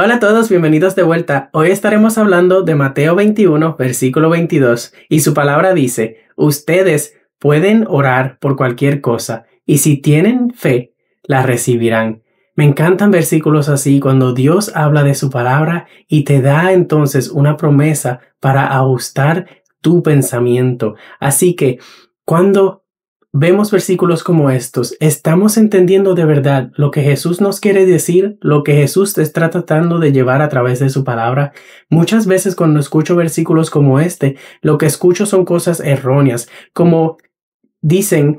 Hola a todos, bienvenidos de vuelta. Hoy estaremos hablando de Mateo 21, versículo 22, y su palabra dice: ustedes pueden orar por cualquier cosa, y si tienen fe, la recibirán. Me encantan versículos así cuando Dios habla de su palabra y te da entonces una promesa para ajustar tu pensamiento. Así que cuando vemos versículos como estos, estamos entendiendo de verdad lo que Jesús nos quiere decir, lo que Jesús está tratando de llevar a través de su palabra. Muchas veces cuando escucho versículos como este, lo que escucho son cosas erróneas, como dicen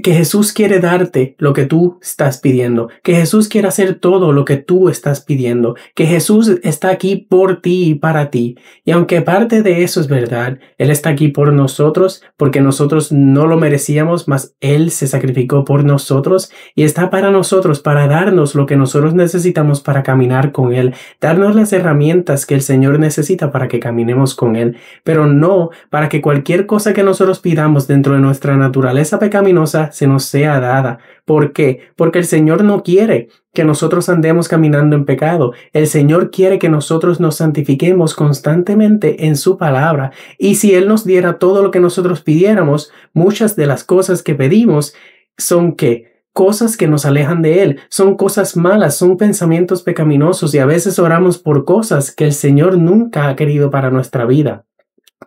que Jesús quiere darte lo que tú estás pidiendo, que Jesús quiere hacer todo lo que tú estás pidiendo, que Jesús está aquí por ti y para ti. Y aunque parte de eso es verdad, Él está aquí por nosotros porque nosotros no lo merecíamos, mas Él se sacrificó por nosotros y está para nosotros, para darnos lo que nosotros necesitamos para caminar con Él, darnos las herramientas que el Señor necesita para que caminemos con Él, pero no para que cualquier cosa que nosotros pidamos dentro de nuestra naturaleza pecaminosa se nos sea dada. ¿Por qué? Porque el Señor no quiere que nosotros andemos caminando en pecado. El Señor quiere que nosotros nos santifiquemos constantemente en su palabra. Y si Él nos diera todo lo que nosotros pidiéramos, muchas de las cosas que pedimos son ¿qué? Cosas que nos alejan de Él, son cosas malas, son pensamientos pecaminosos y a veces oramos por cosas que el Señor nunca ha querido para nuestra vida.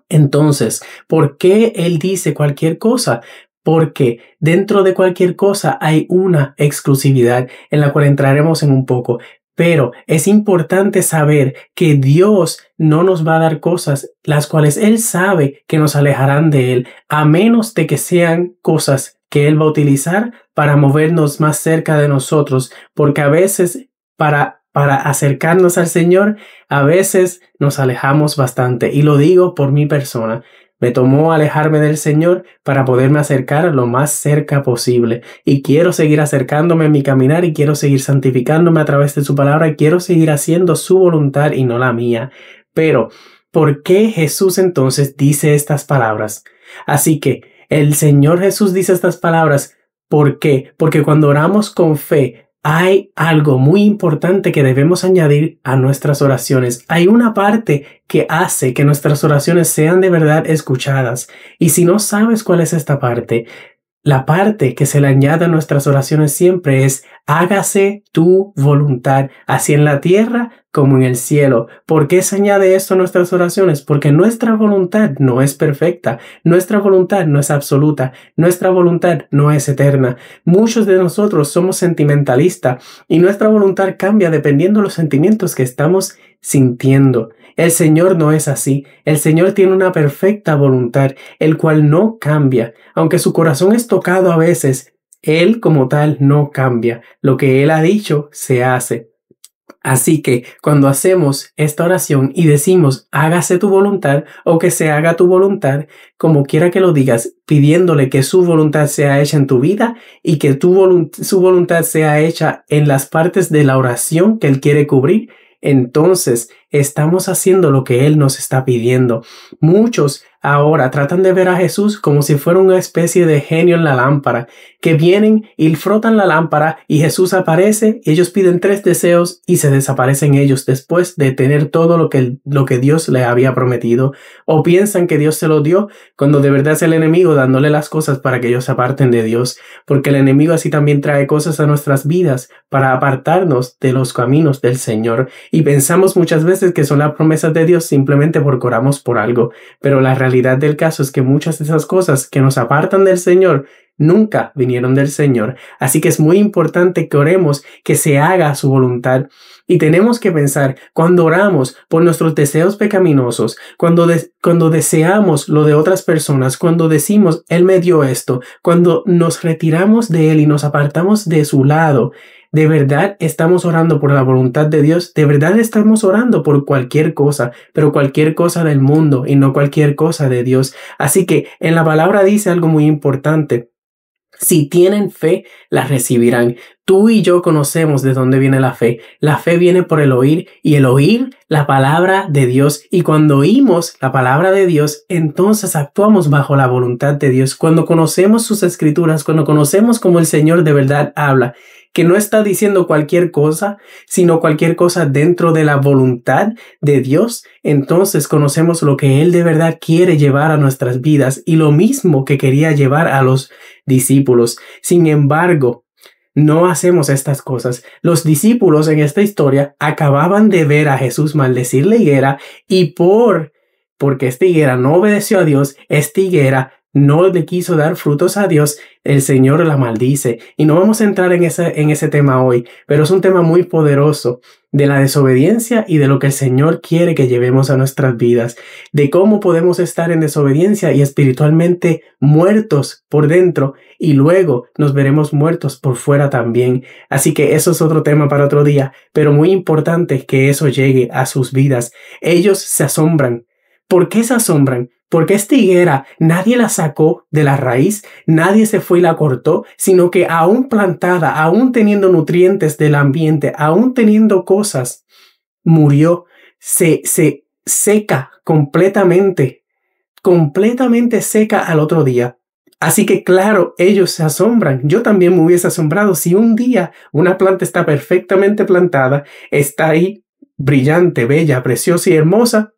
Entonces, ¿por qué Él dice cualquier cosa? Porque dentro de cualquier cosa hay una exclusividad en la cual entraremos en un poco. Pero es importante saber que Dios no nos va a dar cosas las cuales Él sabe que nos alejarán de Él, a menos de que sean cosas que Él va a utilizar para movernos más cerca de nosotros, porque a veces para acercarnos al Señor, a veces nos alejamos bastante. Y lo digo por mi persona. Me tomó alejarme del Señor para poderme acercar lo más cerca posible. Y quiero seguir acercándome en mi caminar y quiero seguir santificándome a través de su palabra y quiero seguir haciendo su voluntad y no la mía. Pero, ¿por qué Jesús entonces dice estas palabras? Así que el Señor Jesús dice estas palabras. ¿Por qué? Porque cuando oramos con fe, hay algo muy importante que debemos añadir a nuestras oraciones. Hay una parte que hace que nuestras oraciones sean de verdad escuchadas. Y si no sabes cuál es esta parte, la parte que se le añade a nuestras oraciones siempre es: hágase tu voluntad, así en la tierra como en el cielo. ¿Por qué se añade esto a nuestras oraciones? Porque nuestra voluntad no es perfecta, nuestra voluntad no es absoluta, nuestra voluntad no es eterna. Muchos de nosotros somos sentimentalistas y nuestra voluntad cambia dependiendo de los sentimientos que estamos sintiendo. El Señor no es así. El Señor tiene una perfecta voluntad, el cual no cambia. Aunque su corazón es tocado a veces, Él como tal no cambia. Lo que Él ha dicho se hace. Así que cuando hacemos esta oración y decimos hágase tu voluntad o que se haga tu voluntad, como quiera que lo digas, pidiéndole que su voluntad sea hecha en tu vida y que su voluntad sea hecha en las partes de la oración que Él quiere cubrir, entonces estamos haciendo lo que Él nos está pidiendo. Muchos ahora tratan de ver a Jesús como si fuera una especie de genio en la lámpara, que vienen y frotan la lámpara y Jesús aparece, ellos piden 3 deseos y se desaparecen ellos después de tener todo lo que Dios le había prometido, o piensan que Dios se lo dio cuando de verdad es el enemigo dándole las cosas para que ellos se aparten de Dios, porque el enemigo así también trae cosas a nuestras vidas para apartarnos de los caminos del Señor, y pensamos muchas veces que son las promesas de Dios simplemente porque oramos por algo, pero la realidad del caso es que muchas de esas cosas que nos apartan del Señor nunca vinieron del Señor. Así que es muy importante que oremos que se haga su voluntad. Y tenemos que pensar, cuando oramos por nuestros deseos pecaminosos, cuando deseamos lo de otras personas, cuando decimos Él me dio esto, cuando nos retiramos de Él y nos apartamos de su lado, ¿de verdad estamos orando por la voluntad de Dios? ¿De verdad estamos orando por cualquier cosa, pero cualquier cosa del mundo y no cualquier cosa de Dios? Así que en la palabra dice algo muy importante. Si tienen fe, la recibirán. Tú y yo conocemos de dónde viene la fe. La fe viene por el oír y el oír la palabra de Dios. Y cuando oímos la palabra de Dios, entonces actuamos bajo la voluntad de Dios. Cuando conocemos sus escrituras, cuando conocemos cómo el Señor de verdad habla, que no está diciendo cualquier cosa, sino cualquier cosa dentro de la voluntad de Dios, entonces conocemos lo que Él de verdad quiere llevar a nuestras vidas y lo mismo que quería llevar a los discípulos. Sin embargo, no hacemos estas cosas. Los discípulos en esta historia acababan de ver a Jesús maldecir la higuera y porque esta higuera no obedeció a Dios, esta higuera no le quiso dar frutos a Dios, el Señor la maldice. Y no vamos a entrar en ese tema hoy, pero es un tema muy poderoso de la desobediencia y de lo que el Señor quiere que llevemos a nuestras vidas, de cómo podemos estar en desobediencia y espiritualmente muertos por dentro y luego nos veremos muertos por fuera también. Así que eso es otro tema para otro día, pero muy importante que eso llegue a sus vidas. Ellos se asombran. ¿Por qué se asombran? Porque esta higuera nadie la sacó de la raíz, nadie se fue y la cortó, sino que aún plantada, aún teniendo nutrientes del ambiente, aún teniendo cosas, murió, se seca completamente seca al otro día. Así que claro, ellos se asombran. Yo también me hubiese asombrado si un día una planta está perfectamente plantada, está ahí brillante, bella, preciosa y hermosa,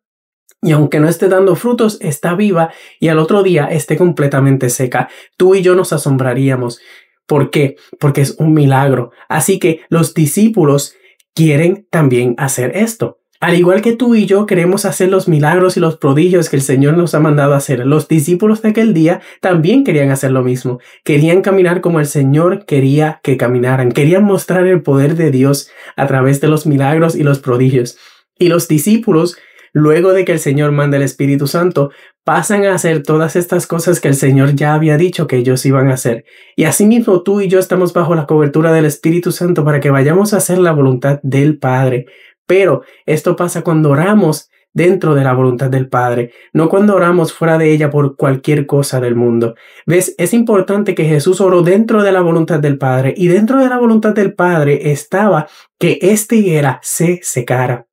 y aunque no esté dando frutos, está viva y al otro día esté completamente seca. Tú y yo nos asombraríamos. ¿Por qué? Porque es un milagro. Así que los discípulos quieren también hacer esto. Al igual que tú y yo queremos hacer los milagros y los prodigios que el Señor nos ha mandado a hacer, los discípulos de aquel día también querían hacer lo mismo. Querían caminar como el Señor quería que caminaran. Querían mostrar el poder de Dios a través de los milagros y los prodigios. Y los discípulos, luego de que el Señor manda el Espíritu Santo, pasan a hacer todas estas cosas que el Señor ya había dicho que ellos iban a hacer. Y asimismo tú y yo estamos bajo la cobertura del Espíritu Santo para que vayamos a hacer la voluntad del Padre. Pero esto pasa cuando oramos dentro de la voluntad del Padre, no cuando oramos fuera de ella por cualquier cosa del mundo. ¿Ves? Es importante que Jesús oró dentro de la voluntad del Padre y dentro de la voluntad del Padre estaba que esta higuera se secara.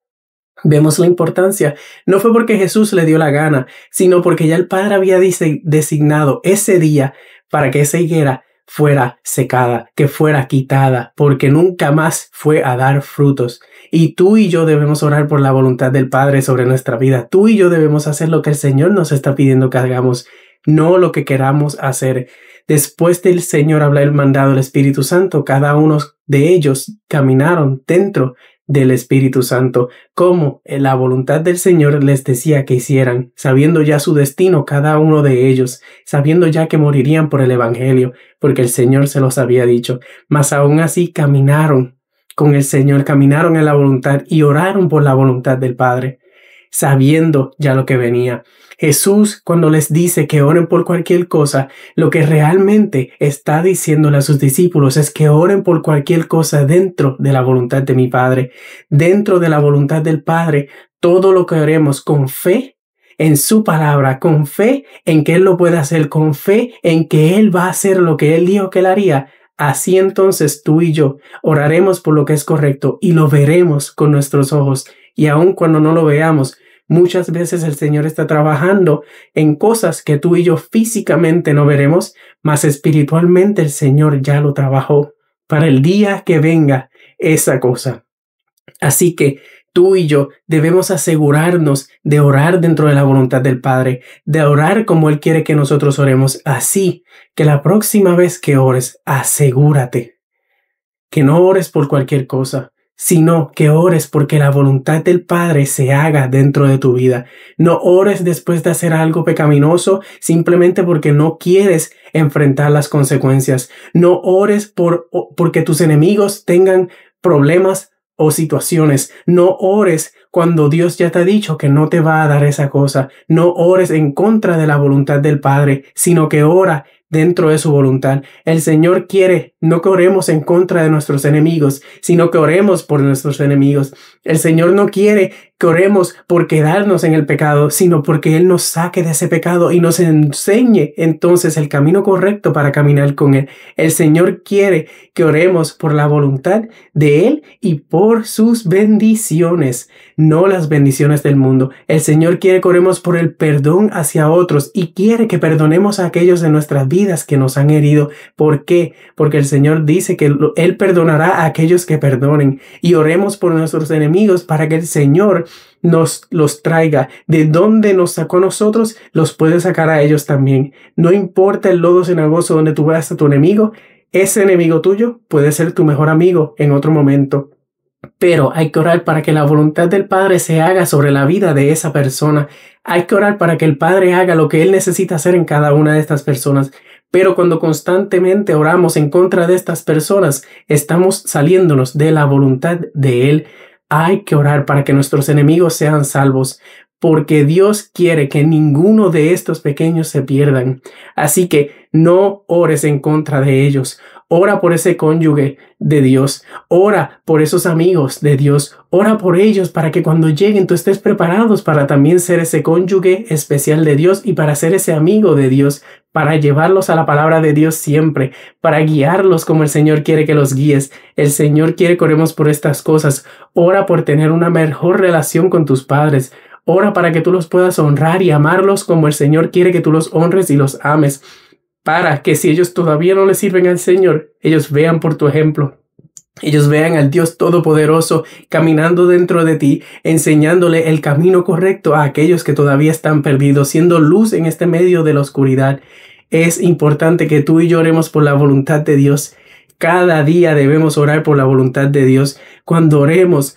Vemos la importancia. No fue porque Jesús le dio la gana, sino porque ya el Padre había designado ese día para que esa higuera fuera secada, que fuera quitada, porque nunca más fue a dar frutos. Y tú y yo debemos orar por la voluntad del Padre sobre nuestra vida. Tú y yo debemos hacer lo que el Señor nos está pidiendo que hagamos, no lo que queramos hacer. Después del Señor haber mandado el Espíritu Santo, cada uno de ellos caminaron dentro del Espíritu Santo, como la voluntad del Señor les decía que hicieran, sabiendo ya su destino cada uno de ellos, sabiendo ya que morirían por el Evangelio, porque el Señor se los había dicho, mas aún así caminaron con el Señor, caminaron en la voluntad y oraron por la voluntad del Padre, sabiendo ya lo que venía. Jesús, cuando les dice que oren por cualquier cosa, lo que realmente está diciéndole a sus discípulos es que oren por cualquier cosa dentro de la voluntad de mi Padre. Dentro de la voluntad del Padre, todo lo que oremos con fe en su palabra, con fe en que Él lo puede hacer, con fe en que Él va a hacer lo que Él dijo que Él haría. Así entonces tú y yo oraremos por lo que es correcto y lo veremos con nuestros ojos. Y aun cuando no lo veamos, muchas veces el Señor está trabajando en cosas que tú y yo físicamente no veremos, mas espiritualmente el Señor ya lo trabajó para el día que venga esa cosa. Así que tú y yo debemos asegurarnos de orar dentro de la voluntad del Padre, de orar como Él quiere que nosotros oremos, así que la próxima vez que ores, asegúrate que no ores por cualquier cosa, sino que ores porque la voluntad del Padre se haga dentro de tu vida. No ores después de hacer algo pecaminoso simplemente porque no quieres enfrentar las consecuencias. No ores porque tus enemigos tengan problemas o situaciones. No ores cuando Dios ya te ha dicho que no te va a dar esa cosa. No ores en contra de la voluntad del Padre, sino que ora dentro de su voluntad. El Señor quiere no que oremos en contra de nuestros enemigos, sino que oremos por nuestros enemigos. El Señor no quiere que oremos por quedarnos en el pecado, sino porque Él nos saque de ese pecado y nos enseñe entonces el camino correcto para caminar con Él. El Señor quiere que oremos por la voluntad de Él y por sus bendiciones, no las bendiciones del mundo. El Señor quiere que oremos por el perdón hacia otros y quiere que perdonemos a aquellos de nuestras vidas que nos han herido. ¿Por qué? Porque el Señor dice que Él perdonará a aquellos que perdonen. Y oremos por nuestros enemigos para que el Señor nos los traiga. De donde nos sacó a nosotros, los puede sacar a ellos también. No importa el lodo cenagoso donde tú veas a tu enemigo, ese enemigo tuyo puede ser tu mejor amigo en otro momento. Pero hay que orar para que la voluntad del Padre se haga sobre la vida de esa persona. Hay que orar para que el Padre haga lo que Él necesita hacer en cada una de estas personas. Pero cuando constantemente oramos en contra de estas personas, estamos saliéndonos de la voluntad de Él. Hay que orar para que nuestros enemigos sean salvos, porque Dios quiere que ninguno de estos pequeños se pierdan. Así que no ores en contra de ellos. Ora por ese cónyuge de Dios. Ora por esos amigos de Dios. Ora por ellos para que cuando lleguen tú estés preparados para también ser ese cónyuge especial de Dios y para ser ese amigo de Dios, para llevarlos a la palabra de Dios siempre, para guiarlos como el Señor quiere que los guíes. El Señor quiere que oremos por estas cosas. Ora por tener una mejor relación con tus padres. Ora para que tú los puedas honrar y amarlos como el Señor quiere que tú los honres y los ames. Para que si ellos todavía no le sirven al Señor, ellos vean por tu ejemplo. Ellos vean al Dios Todopoderoso caminando dentro de ti, enseñándole el camino correcto a aquellos que todavía están perdidos, siendo luz en este medio de la oscuridad. Es importante que tú y yo oremos por la voluntad de Dios. Cada día debemos orar por la voluntad de Dios. Cuando oremos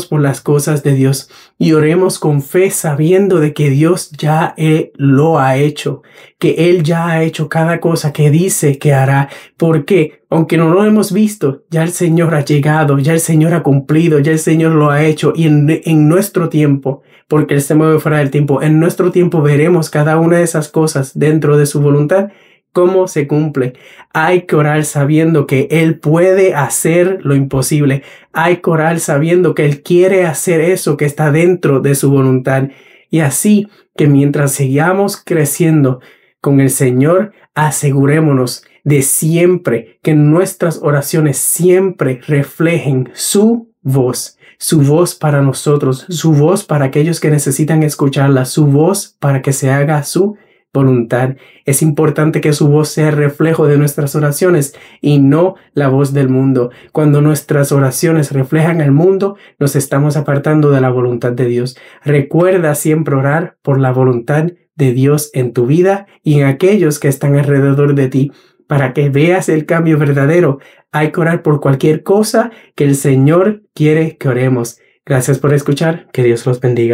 por las cosas de Dios y oremos con fe sabiendo de que Dios ya lo ha hecho, que Él ya ha hecho cada cosa que dice que hará. Porque aunque no lo hemos visto, ya el Señor ha llegado, ya el Señor ha cumplido, ya el Señor lo ha hecho y en nuestro tiempo, porque Él se mueve fuera del tiempo, en nuestro tiempo veremos cada una de esas cosas dentro de su voluntad. ¿Cómo se cumple? Hay que orar sabiendo que Él puede hacer lo imposible. Hay que orar sabiendo que Él quiere hacer eso que está dentro de su voluntad. Y así que mientras sigamos creciendo con el Señor, asegurémonos de siempre que nuestras oraciones siempre reflejen su voz para nosotros, su voz para aquellos que necesitan escucharla, su voz para que se haga su voluntad. Es importante que su voz sea reflejo de nuestras oraciones y no la voz del mundo. Cuando nuestras oraciones reflejan el mundo, nos estamos apartando de la voluntad de Dios. Recuerda siempre orar por la voluntad de Dios en tu vida y en aquellos que están alrededor de ti. Para que veas el cambio verdadero, hay que orar por cualquier cosa que el Señor quiere que oremos. Gracias por escuchar. Que Dios los bendiga.